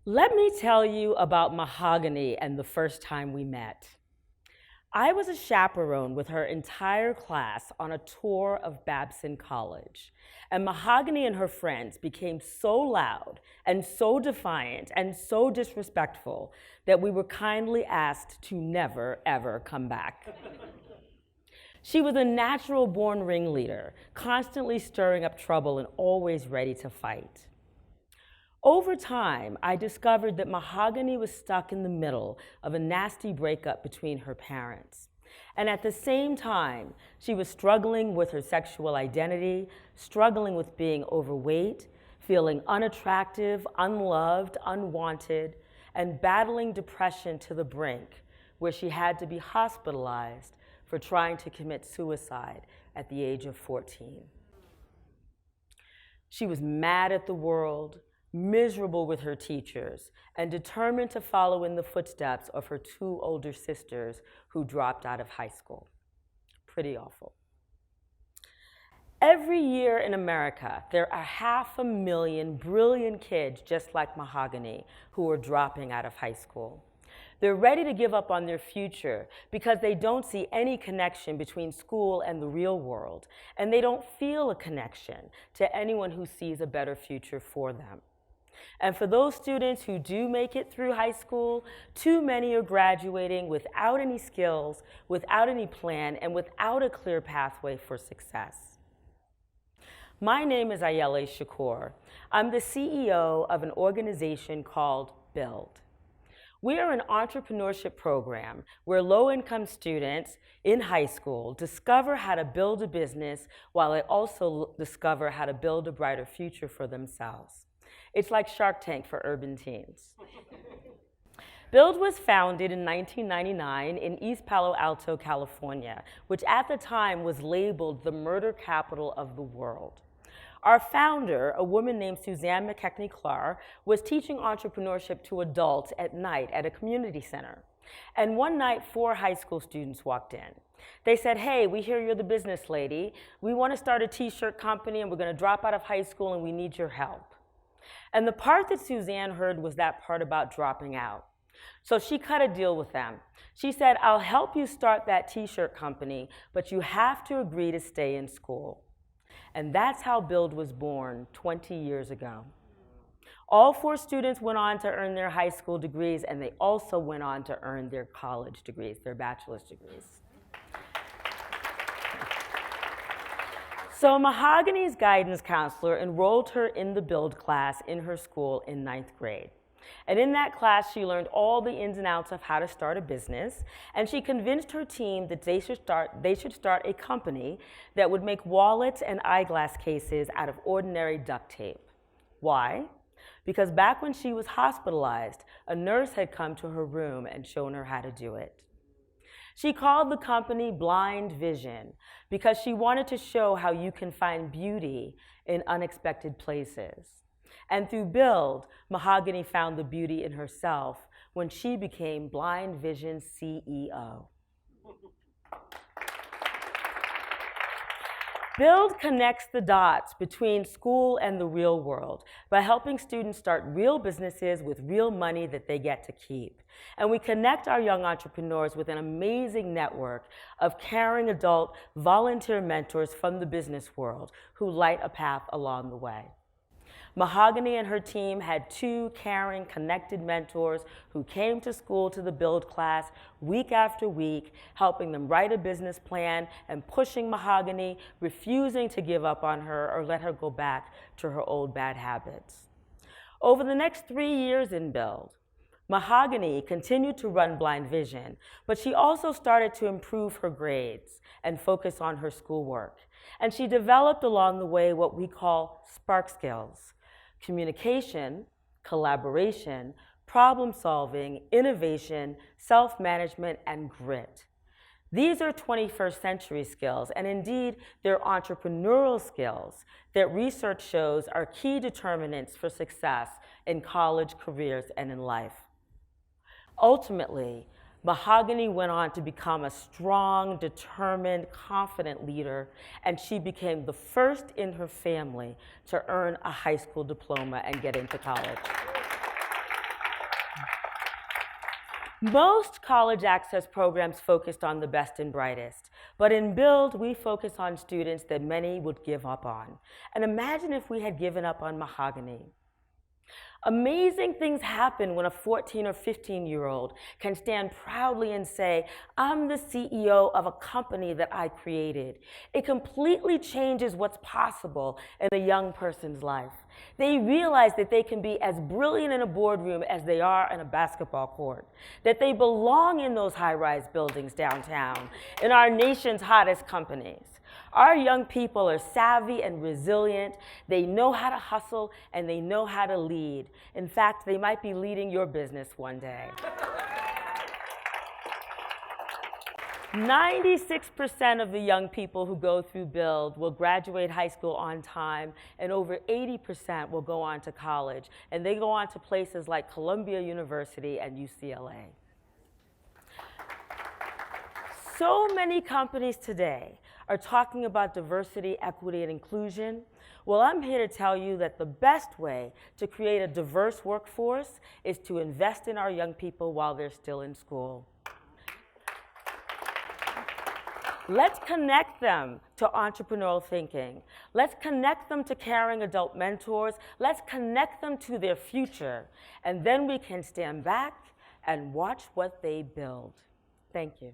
Let me tell you about Mahogany and the first time we met. I was a chaperone with her entire class on a tour of Babson College, and Mahogany and her friends became so loud and so defiant and so disrespectful that we were kindly asked to never, ever come back. She was a natural-born ringleader, constantly stirring up trouble and always ready to fight. Over time, I discovered that Mahogany was stuck in the middle of a nasty breakup between her parents. And at the same time, she was struggling with her sexual identity, struggling with being overweight, feeling unattractive, unloved, unwanted, and battling depression to the brink, where she had to be hospitalized for trying to commit suicide at the age of 14. She was mad at the world, miserable with her teachers, and determined to follow in the footsteps of her two older sisters who dropped out of high school. Pretty awful. Every year in America, there are 500,000 brilliant kids just like Mahogany who are dropping out of high school. They're ready to give up on their future because they don't see any connection between school and the real world, and they don't feel a connection to anyone who sees a better future for them. And for those students who do make it through high school, too many are graduating without any skills, without any plan, and without a clear pathway for success. My name is Ayele Shakur. I'm the CEO of an organization called Build. We are an entrepreneurship program where low-income students in high school discover how to build a business while they also discover how to build a brighter future for themselves. It's like Shark Tank for urban teens. Build was founded in 1999 in East Palo Alto, California, which at the time was labeled the murder capital of the world. Our founder, a woman named Suzanne McKechnie-Clark, was teaching entrepreneurship to adults at night at a community center. And one night, 4 high school students walked in. They said, "Hey, we hear you're the business lady. We want to start a t-shirt company and we're going to drop out of high school and we need your help." And the part that Suzanne heard was that part about dropping out. So she cut a deal with them. She said, "I'll help you start that t-shirt company, but you have to agree to stay in school." And that's how Build was born 20 years ago. All 4 students went on to earn their high school degrees, and they also went on to earn their college degrees, their bachelor's degrees. So Mahogany's guidance counselor enrolled her in the Build class in her school in 9th grade. And in that class, she learned all the ins and outs of how to start a business, and she convinced her team that they should start a company that would make wallets and eyeglass cases out of ordinary duct tape. Why? Because back when she was hospitalized, a nurse had come to her room and shown her how to do it. She called the company Blind Vision because she wanted to show how you can find beauty in unexpected places. And through Build, Mahogany found the beauty in herself when she became Blind Vision's CEO. Build connects the dots between school and the real world by helping students start real businesses with real money that they get to keep. And we connect our young entrepreneurs with an amazing network of caring adult volunteer mentors from the business world who light a path along the way. Mahogany and her team had 2 caring, connected mentors who came to school to the Build class week after week, helping them write a business plan and pushing Mahogany, refusing to give up on her or let her go back to her old bad habits. Over the next 3 years in Build, Mahogany continued to run Blind Vision, but she also started to improve her grades and focus on her schoolwork. And she developed along the way what we call spark skills: communication, collaboration, problem solving, innovation, self-management, and grit. These are 21st century skills, and indeed, they're entrepreneurial skills that research shows are key determinants for success in college, careers, and in life. Ultimately, Mahogany went on to become a strong, determined, confident leader, and she became the first in her family to earn a high school diploma and get into college. Most college access programs focused on the best and brightest, but in Build, we focus on students that many would give up on. And imagine if we had given up on Mahogany. Amazing things happen when a 14 or 15-year-old can stand proudly and say, I'm the CEO of a company that I created. It completely changes what's possible in a young person's life. They realize that they can be as brilliant in a boardroom as they are in a basketball court, that they belong in those high-rise buildings downtown, in our nation's hottest companies. Our young people are savvy and resilient. They know how to hustle and they know how to lead. In fact, they might be leading your business one day. 96% of the young people who go through Build will graduate high school on time, and over 80% will go on to college. And they go on to places like Columbia University and UCLA. So many companies today are talking about diversity, equity, and inclusion. Well, I'm here to tell you that the best way to create a diverse workforce is to invest in our young people while they're still in school. Let's connect them to entrepreneurial thinking. Let's connect them to caring adult mentors. Let's connect them to their future. And then we can stand back and watch what they build. Thank you.